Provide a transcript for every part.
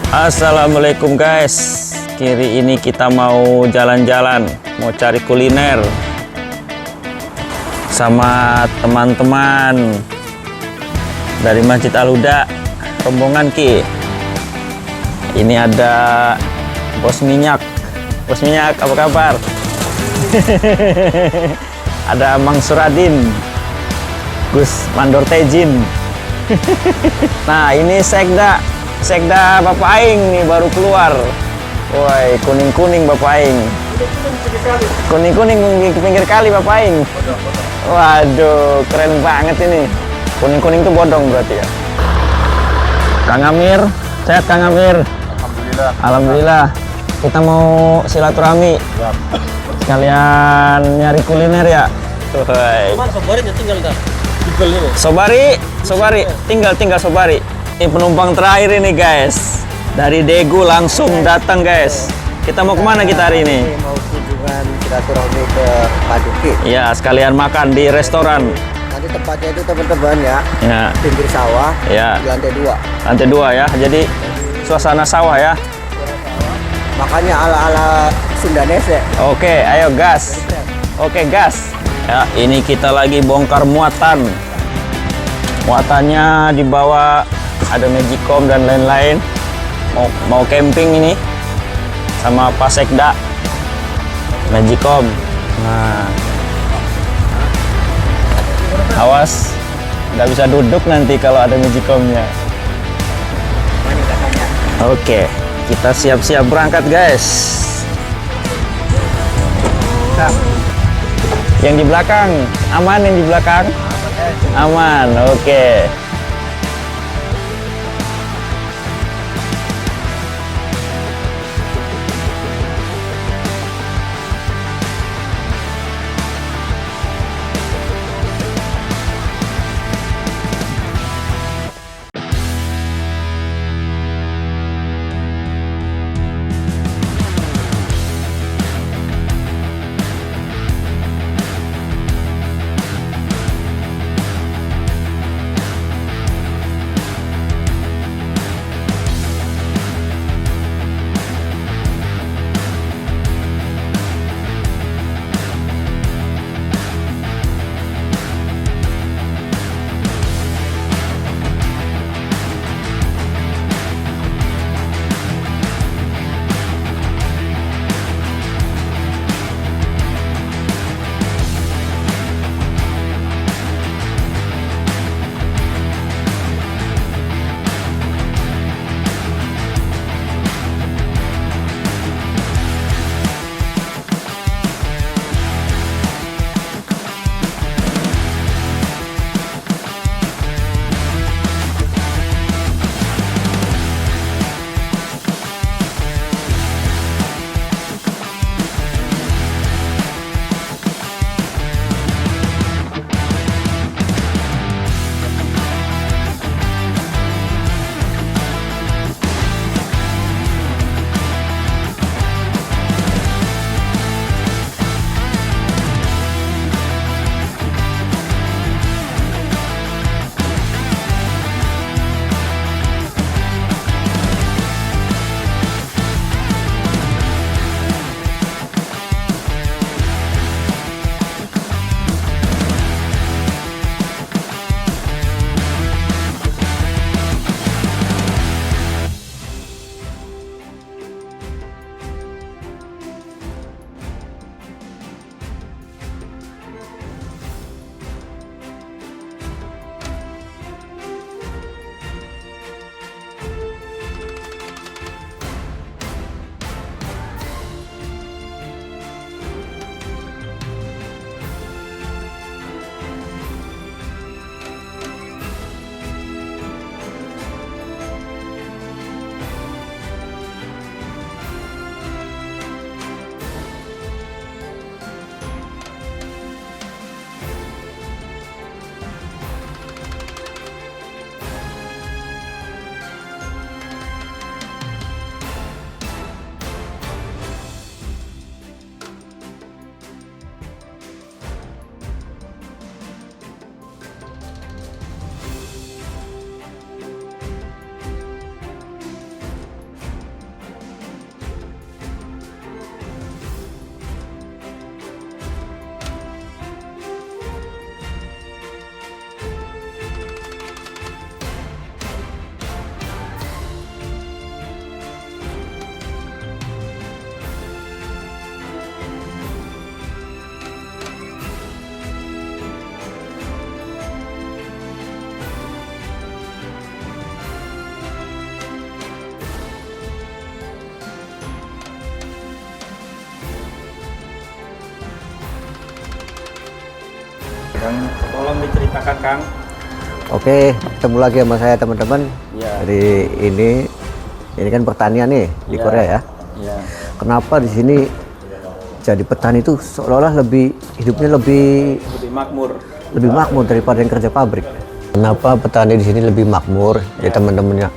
Assalamualaikum guys. Kiri ini kita mau jalan-jalan, mau cari kuliner sama teman-teman dari Masjid Al-Huda, rombongan Ki. Ini ada Bos Minyak. Bos Minyak, apa kabar? Ada Mang Suradin, Gus Mandor Tejin. Nah, ini Sekda Bapak Aing nih baru keluar. Woi, kuning-kuning Bapak Aing. Kuning-kuning ke pinggir kali Bapak Aing. Waduh, keren banget ini. Kuning-kuning tuh bodong berarti ya. Kang Amir, sehat Kang Amir? Alhamdulillah. Alhamdulillah. Kita mau silaturahmi. Sekalian nyari kuliner ya. Woi. Sobarinya tinggal dah. Sobari, tinggal Sobari. Ini penumpang terakhir ini guys. Dari Daegu langsung datang guys. Kita mau kemana kita hari ini? Mau kunjungan silaturahmi ke Paduki. Ya, sekalian makan di restoran. Nanti tempatnya itu teman-teman ya, Ya, pinggir sawah, ya. di lantai 2. Lantai 2 ya. Jadi suasana sawah ya. Makanya ala-ala Sundanese. Oke, ayo gas. Oke, gas. Ya, ini kita lagi bongkar muatan. Muatannya dibawa ada Magicom dan lain-lain. Mau camping ini sama Pak Sekda. Magicom. Nah, awas, nggak bisa duduk nanti kalau ada Magicomnya. Oke, kita siap-siap berangkat guys. Yang di belakang aman, yang di belakang aman. Oke. Kang, tolong diceritakan Kang. Oke, ketemu lagi sama saya teman-teman. Iya. Dari ini kan pertanian nih di Iya. Korea ya. Iya. Kenapa di sini jadi petani itu seolah-olah hidupnya lebih Lebih makmur. daripada yang kerja pabrik? Kenapa petani di sini lebih makmur ya teman-temannya?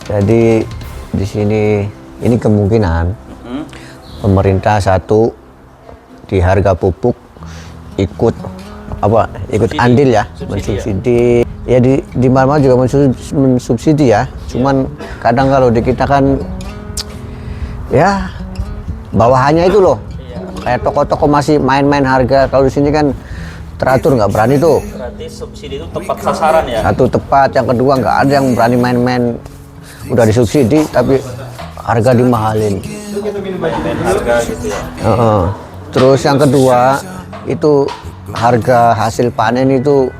Jadi di sini ini kemungkinan pemerintah satu di harga pupuk ikut andil ya, mensubsidi. Ya di mana juga mensubsidi ya. Cuman kadang kalau di kita kan ya bawahannya itu loh. Kayak toko-toko masih main-main harga. Kalau di sini kan teratur, nggak berani tuh. Berarti subsidi itu tepat sasaran ya? Satu tepat, yang kedua nggak ada yang berani main-main. Udah disubsidi tapi harga dimahalin. Harga gitu ya. Terus yang kedua itu harga hasil panen itu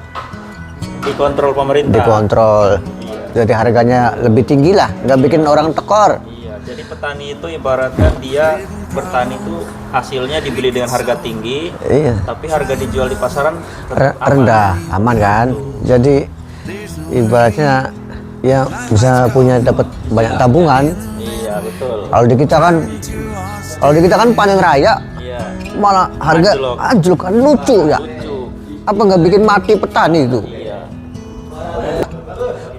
Dikontrol pemerintah. dikontrol. Jadi harganya lebih tinggi lah, nggak bikin orang tekor. Iya, jadi petani itu ibaratnya dia bertani itu hasilnya dibeli dengan harga tinggi, Iya. tapi harga dijual di pasaran Rendah, aman kan? Jadi ibaratnya ya bisa dapat banyak tabungan. Iya, betul. Kalau di kita kan panen raya Iya. malah harga anjlok kan, lucu ya. Lucu. Apa nggak bikin mati petani itu? Iya.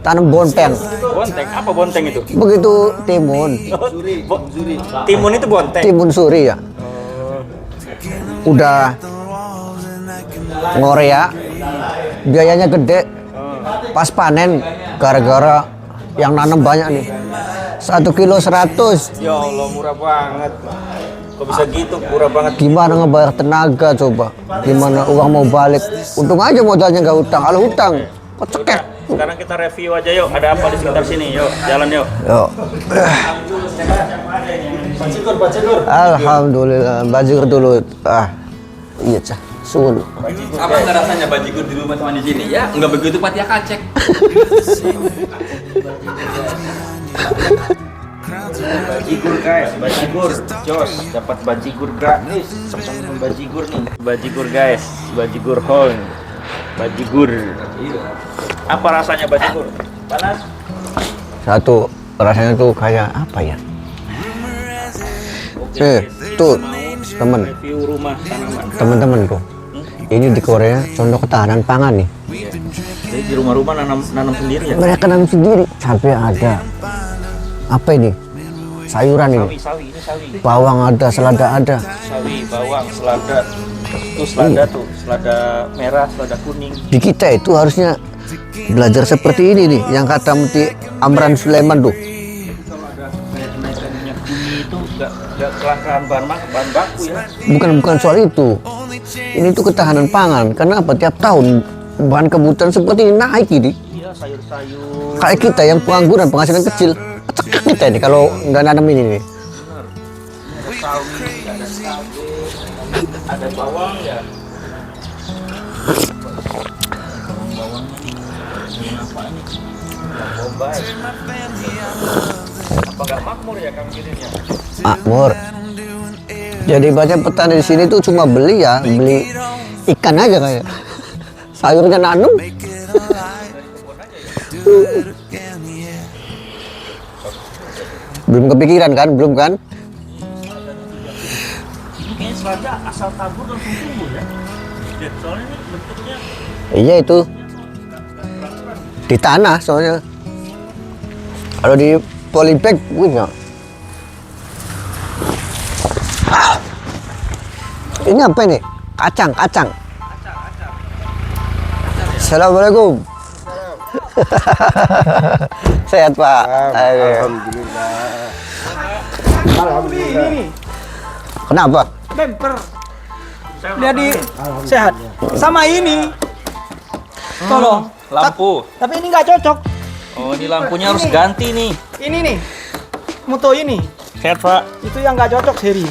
Tanam bonteng, Bonteng, apa bonteng itu? begitu timun, Timun itu bonteng. timun suri ya. Udah ngorea, biayanya gede, pas panen gara-gara yang nanam banyak nih. 1 kilo 100. Ya Allah, murah banget. Kok bisa gitu, murah banget. Gimana ngebayar tenaga coba? Gimana uang mau balik? Untung aja modalnya nggak utang. Kalau utang, kocekek. Sekarang kita review aja yuk, ada apa di sekitar sini, yuk, jalan yuk. Yo. Alhamdulillah, bajigur dulu. Iya cah, sun. Apa nggak rasanya bajigur di rumah teman di sini? Ya, nggak begitu Patia Kacek. Bajigur guys, bajigur, jos, dapat bajigur gratis, sama bajigur nih. Bajigur guys, bajigur hong, bajigur. Apa rasanya bajigur? Panas? Satu, rasanya tuh kayak apa ya? Tuh, temen, Review rumah tanaman. temen-temenku. Ini di Korea contoh ketahanan pangan nih. Jadi di rumah-rumah nanam sendiri ya? Mereka nanam sendiri. Sampai ada apa ini? Sayuran ini. Sawi, ini sawi. Bawang ada, selada ada. Sawi, bawang, selada. Tuh selada tuh, selada merah, selada kuning. Di kita itu harusnya belajar seperti ini nih, yang kata Muti Amran Sulaiman tuh. Kalau ada kayak kenaikan minyak bumi itu nggak kelangkaan bahan baku ya? Bukan soal itu. Ini tuh ketahanan pangan. Karena apa? Tiap tahun bahan kebutuhan seperti ini naik ini. Iya, sayur-sayur. Kayak kita yang pengangguran, penghasilan kecil, cekak kita ini kalau nggak nanam ini nih. Ada sawi, ada cabai, ada bawang ya. Apa ini? Bombay. Apa nggak makmur ya Kang Girin ya? Makmur. Jadi banyak petani di sini tuh cuma beli ikan aja kayak. Sayurnya nanam. Belum kepikiran kan? Belum kan? Ini kayaknya selada asal tabur langsung tumbuh ya. Soalnya ini bentuknya Iya itu. Di tanah soalnya. Kalau di polybag, punya. Ini apa ini? Kacang. Assalamualaikum. Sehat Pak. Alhamdulillah. Kenapa? Bemper. Lihat di sehat. Sama ini. Tolong. lampu. Tapi ini nggak cocok. Oh, ini lampunya harus ganti nih. Ini nih. Moto ini. Sehat, Pak. Itu yang nggak cocok seri.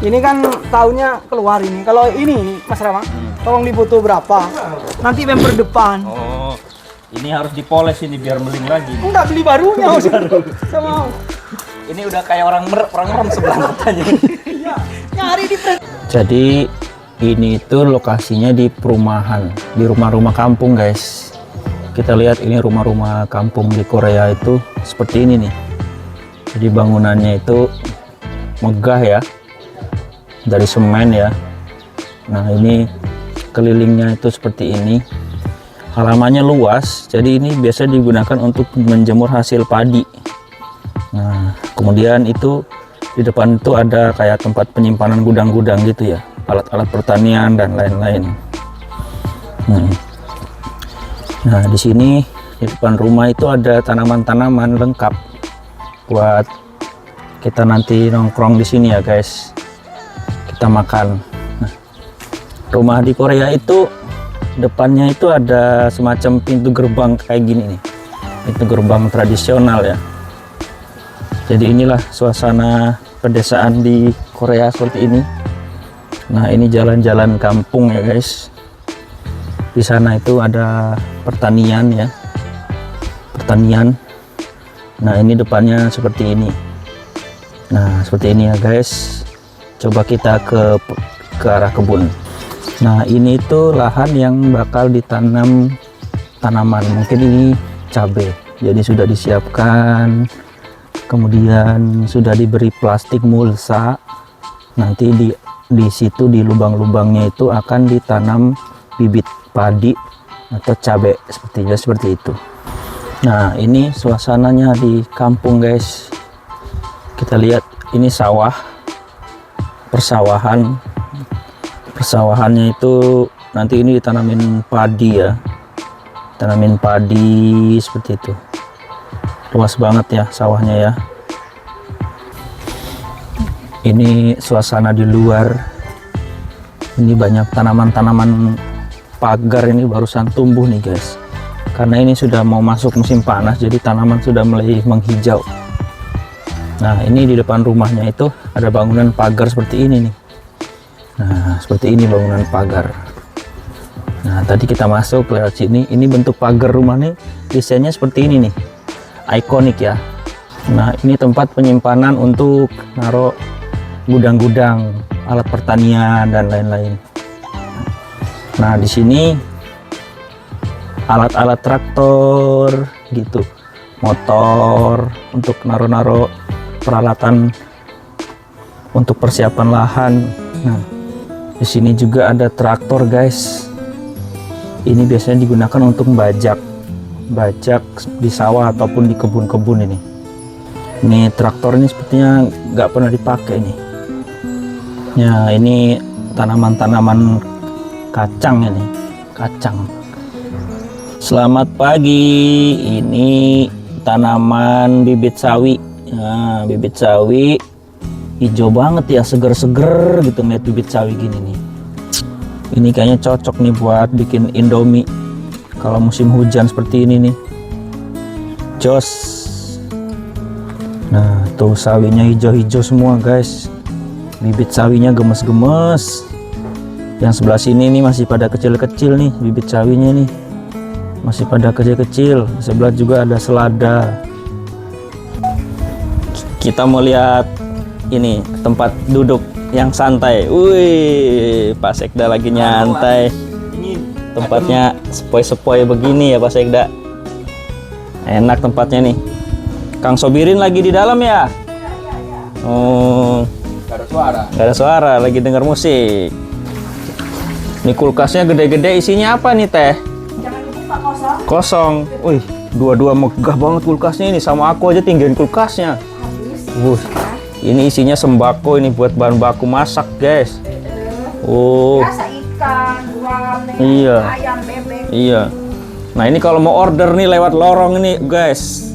Ini kan tahunnya keluar ini. Kalau ini Mas Rama, tolong dibutuh berapa? Nanti bemper depan. Oh, ini harus dipoles ini biar meling lagi. Enggak beli barunya. Saya mau. Ini udah kayak orang merem sebelah matanya. Iya. Nyari di press. Jadi ini itu lokasinya di perumahan, di rumah-rumah kampung guys. Kita lihat ini rumah-rumah kampung di Korea itu seperti ini nih. Jadi bangunannya itu megah ya, dari semen ya. Nah ini kelilingnya itu seperti ini. Halamannya luas, jadi ini biasa digunakan untuk menjemur hasil padi. Nah kemudian itu di depan itu ada kayak tempat penyimpanan gudang-gudang gitu ya, alat-alat pertanian dan lain-lain. Nah di sini di depan rumah itu ada tanaman-tanaman lengkap buat kita nanti nongkrong di sini ya guys, kita makan. Nah, rumah di Korea itu depannya itu ada semacam pintu gerbang kayak gini nih, pintu gerbang tradisional ya. Jadi inilah suasana pedesaan di Korea seperti ini. Nah ini jalan-jalan kampung ya guys. Di sana itu ada pertanian ya, pertanian. Nah ini depannya seperti ini. Nah seperti ini ya guys. Coba kita ke arah kebun. Nah ini itu lahan yang bakal ditanam tanaman. Mungkin ini cabai. Jadi sudah disiapkan. Kemudian sudah diberi plastik mulsa. Nanti di situ di lubang-lubangnya itu akan ditanam bibit padi atau cabai seperti itu. Nah ini suasananya di kampung guys. Kita lihat ini sawah, persawahannya itu nanti ini ditanamin padi ya, tanamin padi seperti itu. Luas banget ya sawahnya ya. Ini suasana di luar. Ini banyak tanaman-tanaman pagar, ini barusan tumbuh nih guys. Karena ini sudah mau masuk musim panas, jadi tanaman sudah mulai menghijau. Nah ini di depan rumahnya itu ada bangunan pagar seperti ini nih. Nah seperti ini bangunan pagar. Nah tadi kita masuk lewat sini, ini bentuk pagar rumahnya desainnya seperti ini nih, ikonik ya. Nah ini tempat penyimpanan untuk naruh gudang-gudang, alat pertanian dan lain-lain. Nah di sini alat-alat traktor gitu, motor untuk naruh-naruh peralatan untuk persiapan lahan. Nah di sini juga ada traktor guys. Ini biasanya digunakan untuk bajak di sawah ataupun di kebun-kebun ini. Ini traktor ini sepertinya nggak pernah dipakai nih. Ya ini tanaman-tanaman kacang ini, kacang. Selamat pagi, ini tanaman bibit sawi. Nah, bibit sawi hijau banget ya, seger-seger gitu ngeliat bibit sawi gini nih. Ini kayaknya cocok nih buat bikin Indomie kalau musim hujan seperti ini nih. Jos. Nah, tuh sawinya hijau-hijau semua, guys. Bibit sawinya gemes-gemes. Yang sebelah sini nih masih pada kecil-kecil nih, bibit sawinya nih. Masih pada kecil-kecil. Sebelah juga ada selada. Kita mau lihat ini tempat duduk yang santai. Wih, Pak Sekda lagi nyantai. Tempatnya sepoi-sepoi begini ya Pak Sekda. Enak tempatnya nih. Kang Sobirin lagi di dalam ya? Oh, Gak ada suara. gak ada suara, lagi dengar musik. Ini kulkasnya gede-gede, isinya apa nih Teh? Kosong. Wih, dua-dua megah banget kulkasnya ini. Sama aku aja tinggiin kulkasnya. Ini isinya sembako, ini buat bahan baku masak guys. Oh, Biasa ikan, buah, iya. ayam, bebek. Iya. Nah ini kalau mau order nih lewat lorong ini guys.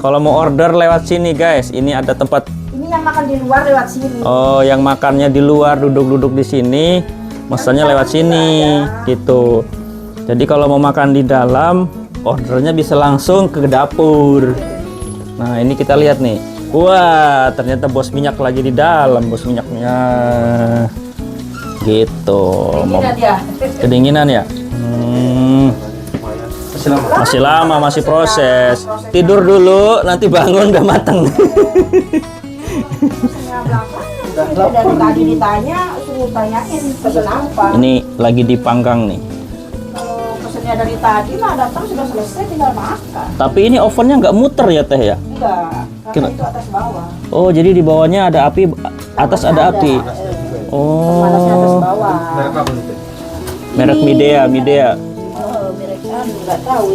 Kalau mau order lewat sini guys. Ini ada tempat. Ini yang makan di luar lewat sini. Oh, yang makannya di luar duduk-duduk di sini. Mesennya lewat sini gitu. Jadi kalau mau makan di dalam, ordernya bisa langsung ke dapur. Nah ini kita lihat nih. Wah, ternyata bos minyak lagi di dalam, bos minyaknya. Gitu. Mau kedinginan ya? Masih lama, masih proses. Tidur dulu, nanti bangun udah mateng. Sudah dari tadi ditanya, suruh tanyain pesen apa. Ini lagi dipanggang nih. Kalau pesennya dari tadi mah datang sudah selesai, tinggal makan. Tapi ini ovennya nggak muter ya teh ya? Enggak, karena itu atas bawah. Oh, jadi di bawahnya ada api, atas ada api. Panasnya atas Oh, bawah. merek Midea. Oh, merek nggak tahu.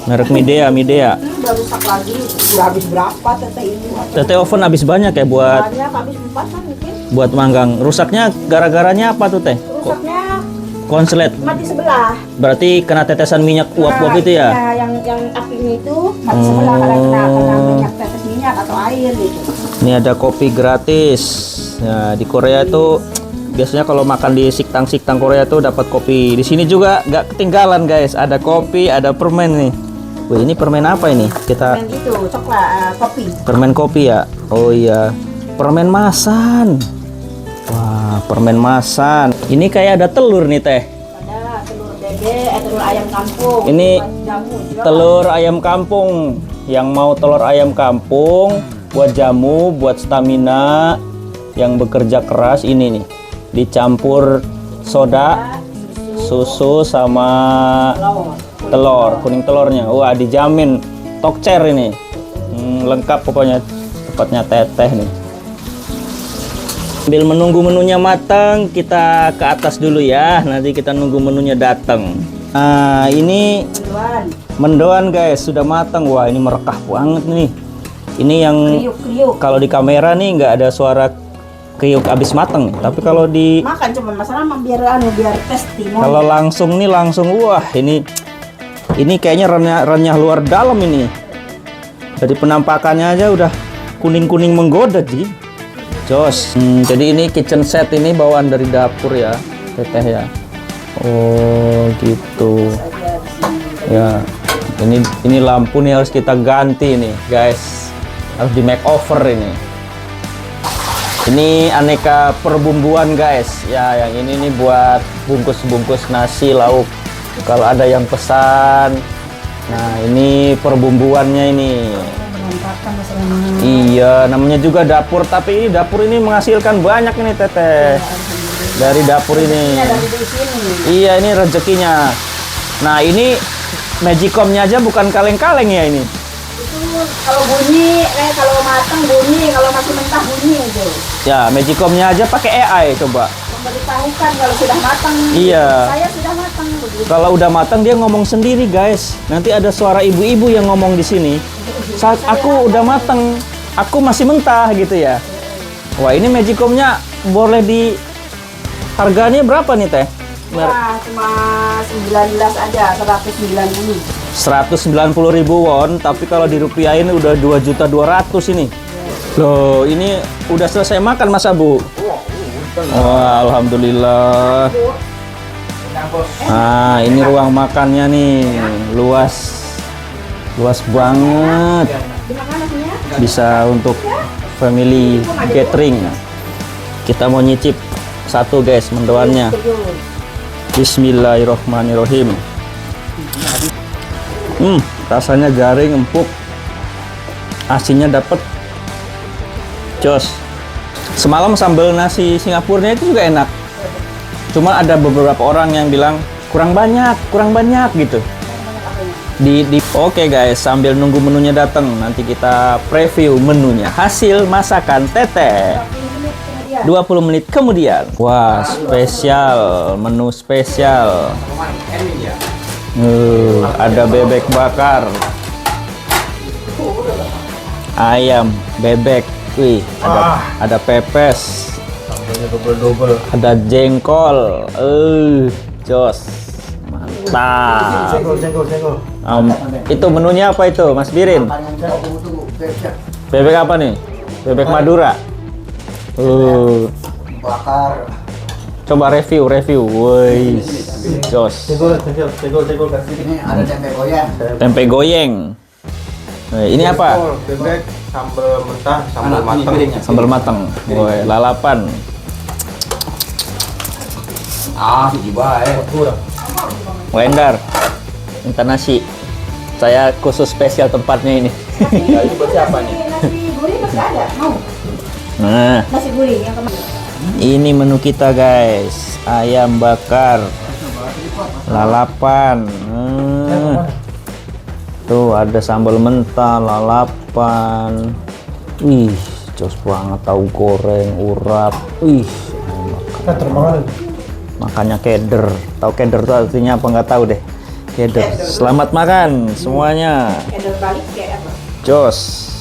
Merek Midea. Udah rusak lagi. Udah habis berapa teteh ini? Teteh oven habis banyak ya buat Banyak, habis 4 kan mungkin. buat manggang. Rusaknya gara-garanya apa tuh teh? Rusaknya Konslet. mati sebelah. Berarti kena tetesan minyak uap-uap itu ya? Nah, yang apinya itu mati sebelah karena kena banyak tetes minyak atau air gitu. Ini ada kopi gratis. Nah, di Korea itu biasanya kalau makan di siktang Korea tuh dapat kopi. Di sini juga nggak ketinggalan guys. Ada kopi, ada permen nih. Wih, ini permen apa ini? Kita Dan itu coklat kopi. permen kopi ya. Oh iya, permen masan. Wah, permen masan. Ini kayak ada telur nih teh. Ada telur bebek, telur ayam kampung. Ini buat jamu juga. telur ayam kampung. Yang mau telur ayam kampung buat jamu, buat stamina, yang bekerja keras ini nih. Dicampur soda, susu sama telur, kuning telurnya. Wah, dijamin tokcer ini. Lengkap pokoknya, tempatnya teteh nih. Sambil menunggu menunya matang, kita ke atas dulu ya. Nanti kita nunggu menunya datang. Nah, ini Duluan, mendoan guys, sudah matang. Wah, ini merekah banget nih. Ini yang kriuk-kriuk. kalau di kamera nih nggak ada suara kriuk abis matang. Tapi kalau di Makan cuman masalah mah biar testing. kalau langsung nih langsung wah ini kayaknya renyah luar dalam ini. Dari penampakannya aja udah kuning-kuning menggoda sih. Jos. Jadi ini kitchen set ini bawaan dari dapur ya, teteh ya. Oh gitu. Ya. Ini lampu nih harus kita ganti nih, guys. Harus di makeover ini. Ini aneka perbumbuan guys. Ya, yang ini nih buat bungkus-bungkus nasi lauk. Kalau ada yang pesan. Nah, ini perbumbuannya ini. Iya, namanya juga dapur, tapi ini dapur ini menghasilkan banyak ini teteh. Dari dapur ini. Iya, ini rezekinya. Nah, ini magicomnya aja bukan kaleng-kaleng ya ini. Itu kalau bunyi, kalau matang bunyi, kalau masih mentah bunyi itu. Ya, magicomnya aja pakai AI coba. Memberitahukan kalau sudah matang. Iya. Saya sudah matang begitu. Kalau udah matang dia ngomong sendiri guys. Nanti ada suara ibu-ibu yang ngomong di sini. Saat aku udah matang, aku masih mentah gitu ya. Wah, ini magicomnya boleh di harganya berapa nih teh? Wah, cuma 19 aja, 190. 190.000 won, tapi kalau dirupiahin udah 2.200.000 ini. Loh, ini udah selesai makan Mas Abu? Wah, alhamdulillah. Nah, ini ruang makannya nih, luas banget. Bisa untuk family gathering. Kita mau nyicip satu guys, mendoannya. Bismillahirrohmanirrohim. Rasanya garing, empuk. Asinnya dapet. Jos. Semalam sambal nasi Singapurnya itu juga enak. Cuma ada beberapa orang yang bilang kurang banyak gitu. Oke guys, sambil nunggu menunya datang, nanti kita preview menunya. Hasil masakan teteh. 20 menit kemudian. Wah, spesial, menu spesial. Ada bebek bakar, ayam, bebek, wih, ada pepes, ada jengkol, jos, mantap. Itu menunya apa itu, Mas Birin? Bebek apa nih? Bebek Madura. Bakar. Coba review, woi, jos. Ini ada tempe goyang. Tempe goyeng. Ini apa? Bebek, sambal mentah, sambal matang. Sambal matang. Woi, lalapan. Si baik. Wendar. Minta nasi. Saya khusus spesial tempatnya ini. Ya, ini buat siapa nih? Nasi goreng masih ada, mau? Nah, Nasi gurih yang kemarin. ini menu kita guys. Ayam bakar, lalapan. Tuh ada sambal mentah, lalapan. Wih, jos banget, tahu goreng, urap. Wih, makannya keder. Tahu keder tuh artinya apa nggak tahu deh. Keder. Selamat makan semuanya. Endor balik kayak apa? Jos.